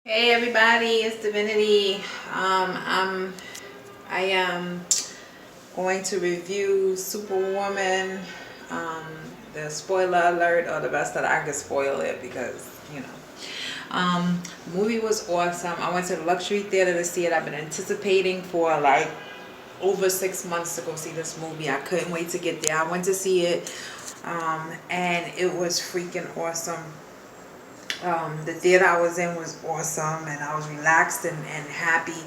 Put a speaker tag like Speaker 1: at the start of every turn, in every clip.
Speaker 1: Hey everybody, it's Divinity. I am going to review Superwoman. Um, the spoiler alert, or the best that I could spoil it because the movie was awesome. I went to the luxury theater to see it. I've been anticipating for like over 6 months to go see this movie. I couldn't wait to get there. I went to see it, and it was freaking awesome. The theater I was in was awesome, and I was relaxed and happy,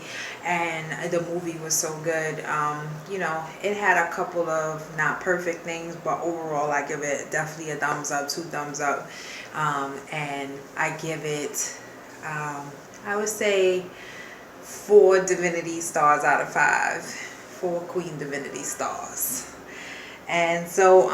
Speaker 1: and the movie was so good. It had a couple of not perfect things, but overall I give it definitely a thumbs up, 2 thumbs up. And I give it, I would say, 4 Divinity stars out of 5. 4 Queen Divinity stars. And so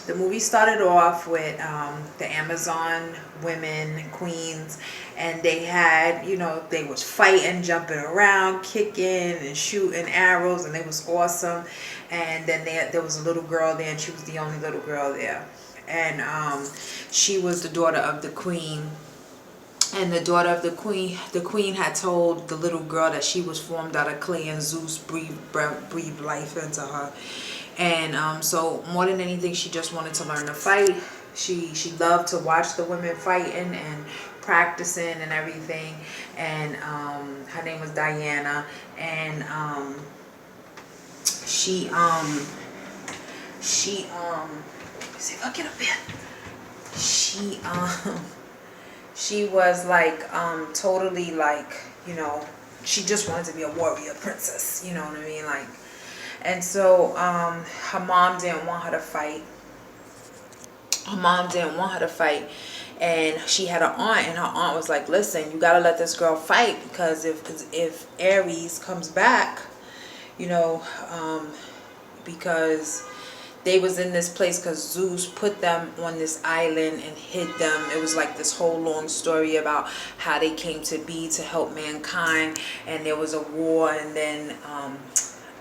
Speaker 1: the movie started off with the Amazon women, queens, and they had, they was fighting, jumping around, kicking and shooting arrows, and it was awesome. And then there was a little girl there, and she was the only little girl there. And she was the daughter of the queen. And the daughter of the queen had told the little girl that she was formed out of clay, and Zeus breathed life into her. And so more than anything, she just wanted to learn to fight. She loved to watch the women fighting and practicing and everything. And her name was Diana. And she let me see if I get up here. She was like totally like, she just wanted to be a warrior princess, you know what I mean, like. And so her mom didn't want her to fight. And she had an aunt, and her aunt was like, listen, you gotta let this girl fight, because if Ares comes back, because they was in this place because Zeus put them on this island and hid them. It was like this whole long story about how they came to be to help mankind, and there was a war, and then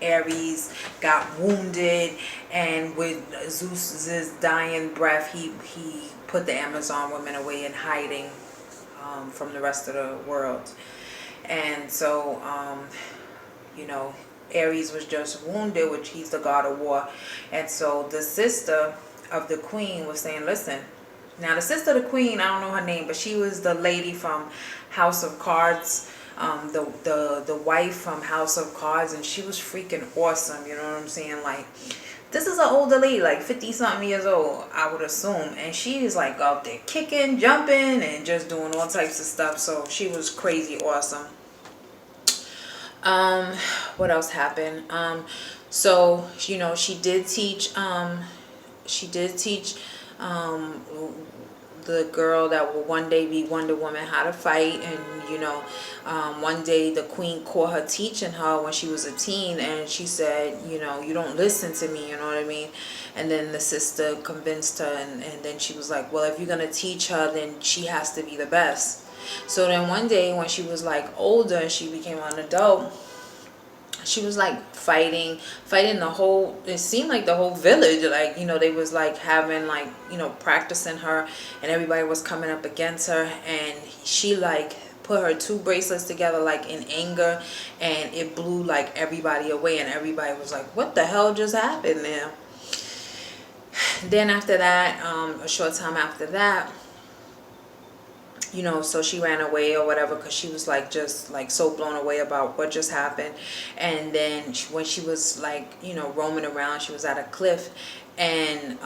Speaker 1: Ares got wounded, and with Zeus's dying breath, he put the Amazon women away in hiding from the rest of the world. And so Ares was just wounded, which he's the god of war. And so the sister of the queen was saying, listen, now the sister of the queen, I don't know her name, but she was the lady from House of Cards, the wife from House of Cards, and she was freaking awesome, you know what I'm saying? Like, this is an older lady, like 50 something years old, I would assume, and she is like out there kicking, jumping, and just doing all types of stuff. So she was crazy awesome. What else happened? So she did teach the girl that will one day be Wonder Woman how to fight. And one day the queen caught her teaching her when she was a teen, and she said, you don't listen to me, you know what I mean? And then the sister convinced her, and then she was like, well, if you're gonna teach her, then she has to be the best. So then one day when she was like older and she became an adult, she was like fighting the whole, it seemed like the whole village, like, they was like having like, practicing her, and everybody was coming up against her, and she like put her 2 bracelets together like in anger, and it blew like everybody away, and everybody was like, what the hell just happened there? Then after that, a short time after that, so she ran away or whatever, because she was like just like so blown away about what just happened. And then when she was like roaming around, she was at a cliff, and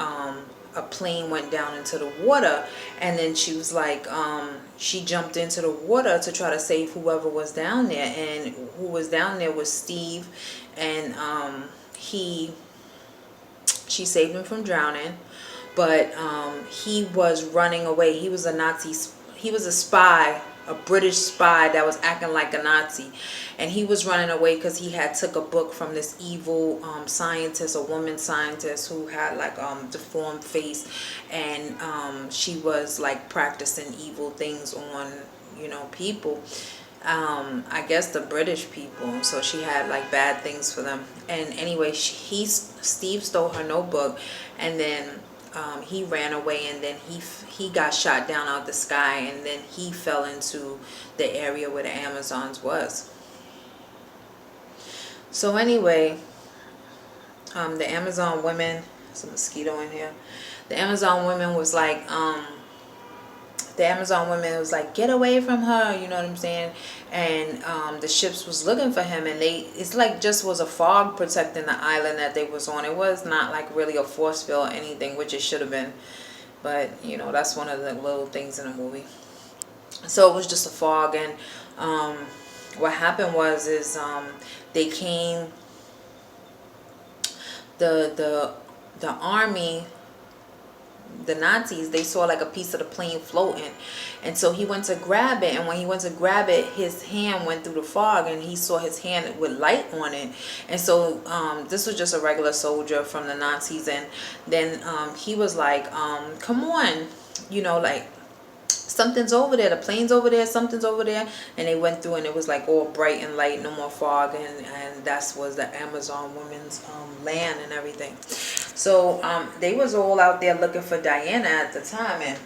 Speaker 1: a plane went down into the water, and then she was like she jumped into the water to try to save whoever was down there, and who was down there was Steve. And she saved him from drowning, but he was running away. He was a Nazi. He was a spy, a British spy that was acting like a Nazi, and he was running away because he had took a book from this evil scientist, a woman scientist who had like deformed face, and she was like practicing evil things on people. I guess the British people. So she had like bad things for them. And anyway, Steve stole her notebook, and then he ran away, and then he got shot down out the sky, and then he fell into the area where the Amazons was. So anyway, the Amazon women, there's a mosquito in here. The Amazon women was like, get away from her, you know what I'm saying? And the ships was looking for him, and it's like just was a fog protecting the island that they was on. It was not like really a force field or anything, which it should have been. But, you know, that's one of the little things in the movie. So it was just a fog, and what happened is they came, the army, the Nazis, they saw like a piece of the plane floating, and so he went to grab it, and when he went to grab it, his hand went through the fog, and he saw his hand with light on it. And so this was just a regular soldier from the Nazis, and then he was like, come on, you know, like, something's over there, the plane's over there, something's over there. And they went through, and it was like all bright and light, no more fog, and that was the Amazon women's land and everything. So they was all out there looking for Diana at the time, and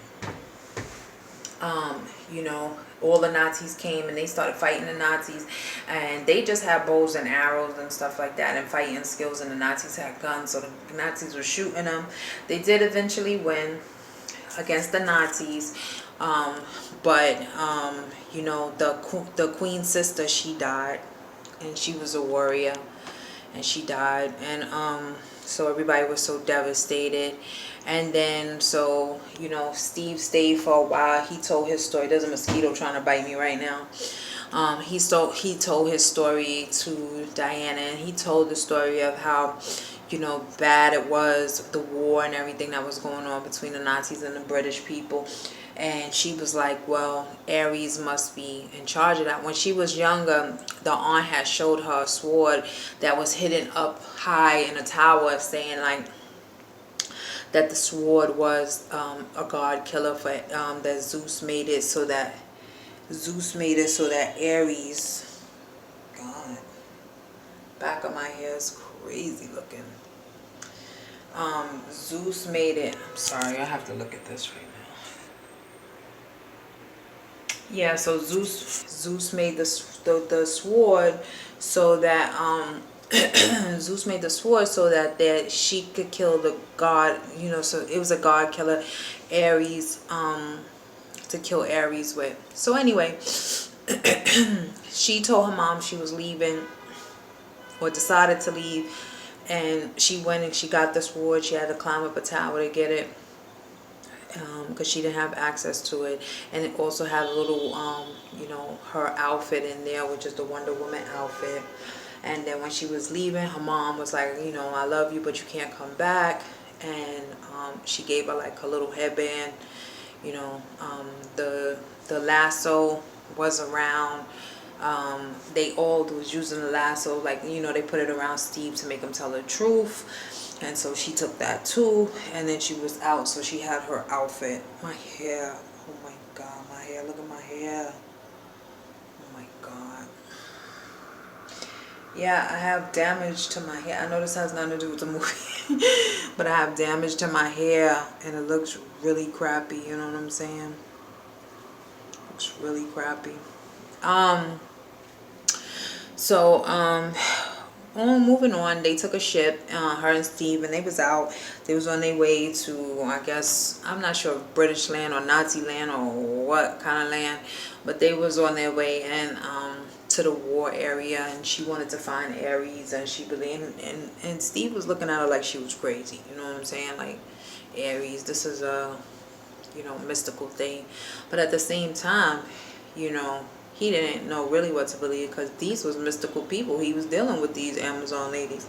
Speaker 1: you know, all the Nazis came, and they started fighting the Nazis, and they just had bows and arrows and stuff like that, and fighting skills, and the Nazis had guns, so the Nazis were shooting them. They did eventually win against the Nazis. But you know, the queen's sister, she died, and she was a warrior, and she died, and so everybody was so devastated. And then, so, you know, Steve stayed for a while. He told his story. There's a mosquito trying to bite me right now. He told his story to Diana, and he told the story of how, you know, bad it was, the war and everything that was going on between the Nazis and the British people. And she was like, well, Ares must be in charge of that. When she was younger, the aunt had showed her a sword that was hidden up high in a tower, saying like that the sword was a god killer, for that Zeus made it so that Ares, God, back of my hair is crazy looking. Zeus made it. I'm sorry, I have to look at this right now. Yeah, so Zeus made the sword so that Zeus made the sword so that she could kill the god, you know, so it was a god killer, Ares, to kill Ares with. So anyway, she told her mom she was leaving, or decided to leave, and she went and she got the sword. She had to climb up a tower to get it, because she didn't have access to it. And it also had a little, you know, her outfit in there, which is the Wonder Woman outfit. And then when she was leaving, her mom was like, you know, I love you, but you can't come back. And she gave her like a little headband. You know, the lasso was around. They all was using the lasso, like, you know, they put it around Steve to make him tell the truth. And so she took that too, and then she was out, so she had her outfit. My hair, oh my God, my hair, look at my hair. Oh my God. Yeah, I have damage to my hair. I know this has nothing to do with the movie, but I have damage to my hair, and it looks really crappy, you know what I'm saying? Looks really crappy. Moving on, they took a ship, her and Steve, and they was out. They was on their way to, I guess, I'm not sure if British land or Nazi land or what kind of land, but they was on their way and to the war area, and she wanted to find Ares, and she believed, and Steve was looking at her like she was crazy, you know what I'm saying? Like, Ares, this is a, you know, mystical thing. But at the same time, you know, he didn't know really what to believe, because these was mystical people. He was dealing with these Amazon ladies.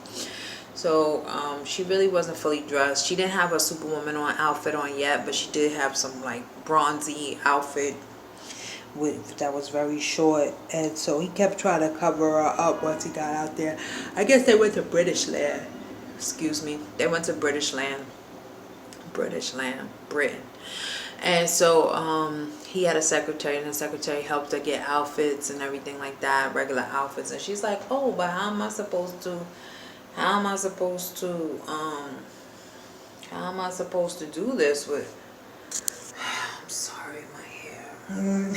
Speaker 1: So she really wasn't fully dressed. She didn't have a Superwoman outfit on yet, but she did have some like bronzy outfit that was very short. And so he kept trying to cover her up once he got out there. I guess they went to British land. Excuse me. They went to British land. Britain. And so he had a secretary, and the secretary helped her get outfits and everything like that, regular outfits. And she's like, oh, but how am I supposed to How am I supposed to do this with... I'm sorry, my hair.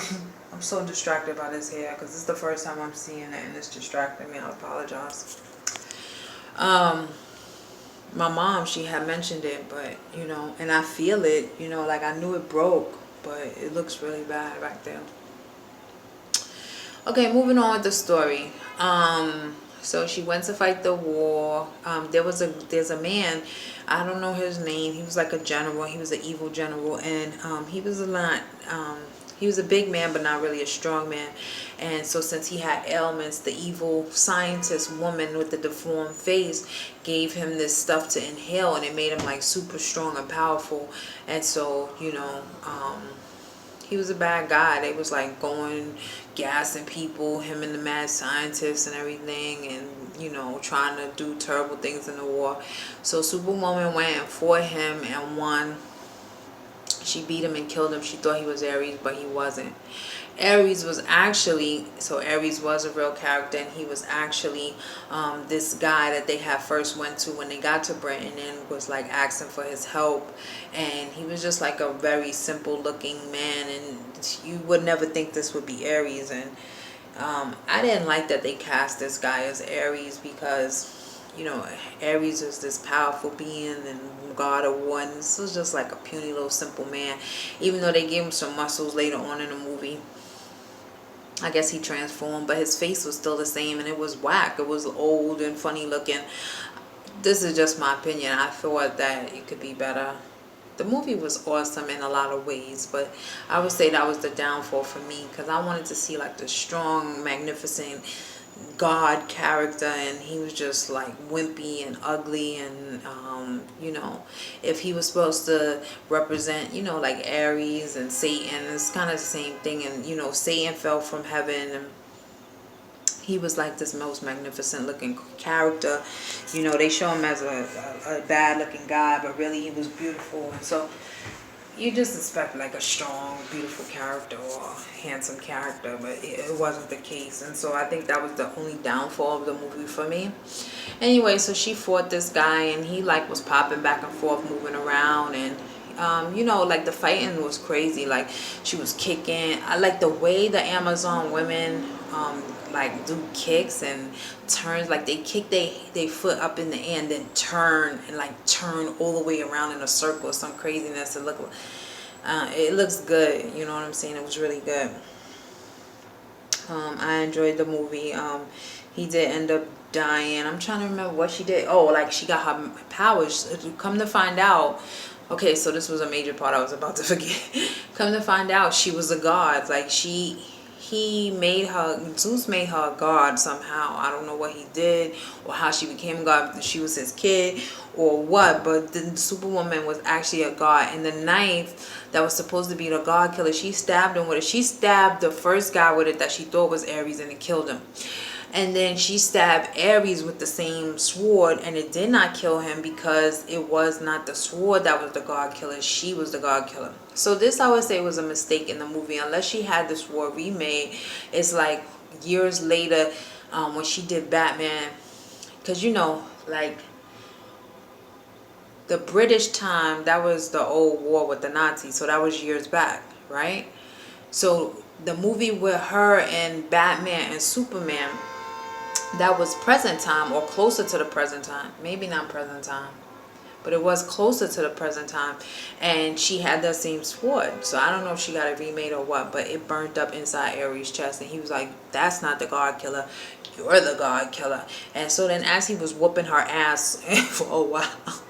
Speaker 1: I'm so distracted by this hair because this is the first time I'm seeing it and it's distracting me. I apologize. My mom, she had mentioned it, but you know, and I feel it, you know, like I knew it broke, but it looks really bad right there. Okay, moving on with the story. So she went to fight the war. There's a man, I don't know his name. He was like a general. He was an evil general, and he was a lot. He was a big man, but not really a strong man. And so since he had ailments, the evil scientist woman with the deformed face gave him this stuff to inhale, and it made him like super strong and powerful. And so, you know, he was a bad guy. They was like going, gassing people, him and the mad scientists and everything, and you know, trying to do terrible things in the war. So Superwoman went and fought him and won. She beat him and killed him. She thought he was Ares, but he wasn't. Ares was actually, so Ares was a real character, and he was actually this guy that they had first went to when they got to Britain and was like asking for his help. And he was just like a very simple looking man, and you would never think this would be Ares. And I didn't like that they cast this guy as Ares because, you know, Ares is this powerful being and god of war, and this was just like a puny little simple man. Even though they gave him some muscles later on in the movie, I guess he transformed, but his face was still the same, and it was whack. It was old and funny looking. This is just my opinion. I thought that it could be better. The movie was awesome in a lot of ways, but I would say that was the downfall for me, because I wanted to see like the strong, magnificent god character, and he was just like wimpy and ugly. And you know, if he was supposed to represent, you know, like Ares and Satan, it's kind of the same thing. And you know, Satan fell from heaven, and he was like this most magnificent looking character. You know, they show him as a bad looking guy, but really he was beautiful. And so you just expect like a strong, beautiful character or a handsome character, but it wasn't the case. And so I think that was the only downfall of the movie for me. Anyway, so she fought this guy, and he like was popping back and forth, moving around, and you know, like the fighting was crazy. Like she was kicking. I like the way the Amazon women like do kicks and turns. Like they kick they foot up in the air and then turn and like turn all the way around in a circle, some craziness. It looks good, you know what I'm saying? It was really good. I enjoyed the movie. He did end up dying. I'm trying to remember what she did. Oh, like she got her powers. Come to find out, okay, so this was a major part I was about to forget. Come to find out, she was a god. Like he made her, Zeus made her a god somehow. I don't know what he did or how she became a god. She was his kid or what, but the Superwoman was actually a god. And the knife that was supposed to be the god killer, she stabbed him with it. She stabbed the first guy with it that she thought was Ares, and it killed him. And then she stabbed Ares with the same sword, and it did not kill him because it was not the sword that was the god killer. She was the god killer. So this, I would say, was a mistake in the movie. Unless she had the sword remade, it's like years later when she did Batman. Because, you know, like the British time, that was the old war with the Nazis. So that was years back, right? So the movie with her and Batman and Superman, that was present time or closer to the present time. Maybe not present time, but it was closer to the present time. And she had that same sword. So I don't know if she got it remade or what, but it burnt up inside Ares' chest. And he was like, that's not the god killer. You're the god killer. And so then as he was whooping her ass for a while,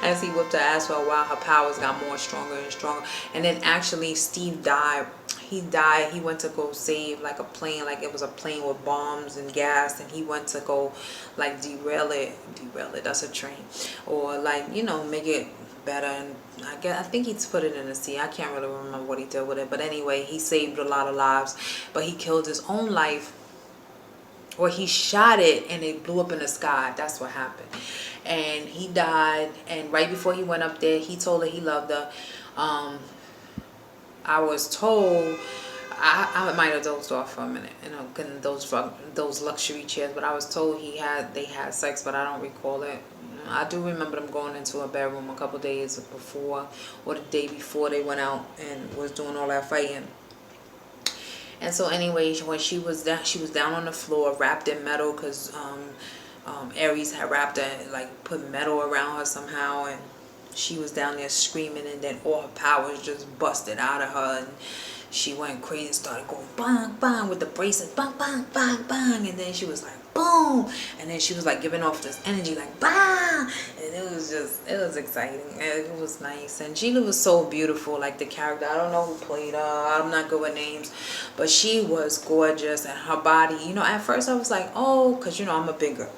Speaker 1: as he whipped her ass for a while, her powers got more stronger and stronger. And then actually Steve died. He died. He went to go save like a plane, like it was a plane with bombs and gas, and he went to go like derail it, that's a train, or like, you know, make it better. And I think he's put it in the sea. I can't really remember what he did with it, but anyway, he saved a lot of lives. But he killed his own life, or he shot it and it blew up in the sky. That's what happened. And he died, and right before he went up there, he told her he loved her. I was told, I might have dozed off for a minute, you know, in those luxury chairs, but I was told they had sex, but I don't recall it. I do remember them going into a bedroom a couple days before, or the day before they went out and was doing all that fighting. And so anyway, when she was down on the floor, wrapped in metal, because Ares had wrapped her, like put metal around her somehow, and she was down there screaming, and then all her powers just busted out of her, and she went crazy and started going bang bang with the bracelet, bang bang bang bang, and then she was like boom, and then she was like giving off this energy like bang, and it was exciting. It was nice, and Gila was so beautiful, like the character. I don't know who played her, I'm not good with names, but she was gorgeous, and her body, you know, at first I was like, oh, because you know I'm a big girl.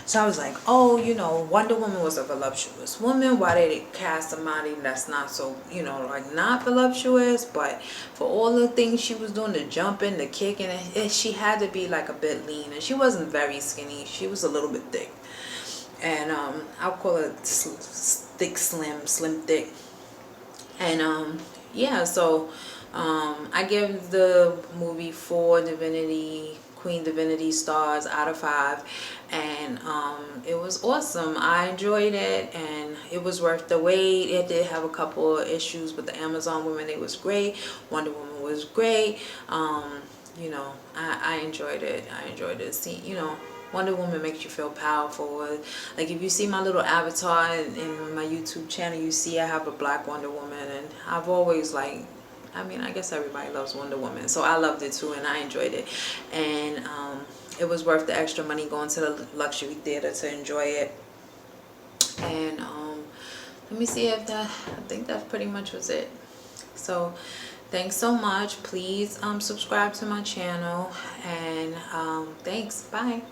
Speaker 1: So I was like, oh, you know, Wonder Woman was a voluptuous woman. Why did it cast somebody that's not so, you know, like not voluptuous? But for all the things she was doing, the jumping, the kicking, she had to be like a bit lean. And she wasn't very skinny. She was a little bit thick. And I'll call it thick, slim, thick. And yeah, so I give the movie 4 Queen Divinity stars out of 5, and it was awesome. I enjoyed it, and it was worth the wait. It did have a couple of issues with the Amazon women. It was great. Wonder Woman was great. You know, I enjoyed it. I enjoyed it. See, you know, Wonder Woman makes you feel powerful. Like if you see my little avatar in my YouTube channel, you see I have a black Wonder Woman, and I've always like, I mean, I guess everybody loves Wonder Woman, so I loved it too, and I enjoyed it. And it was worth the extra money going to the luxury theater to enjoy it. And let me see if I think that pretty much was it. So thanks so much. Please subscribe to my channel, and thanks. Bye.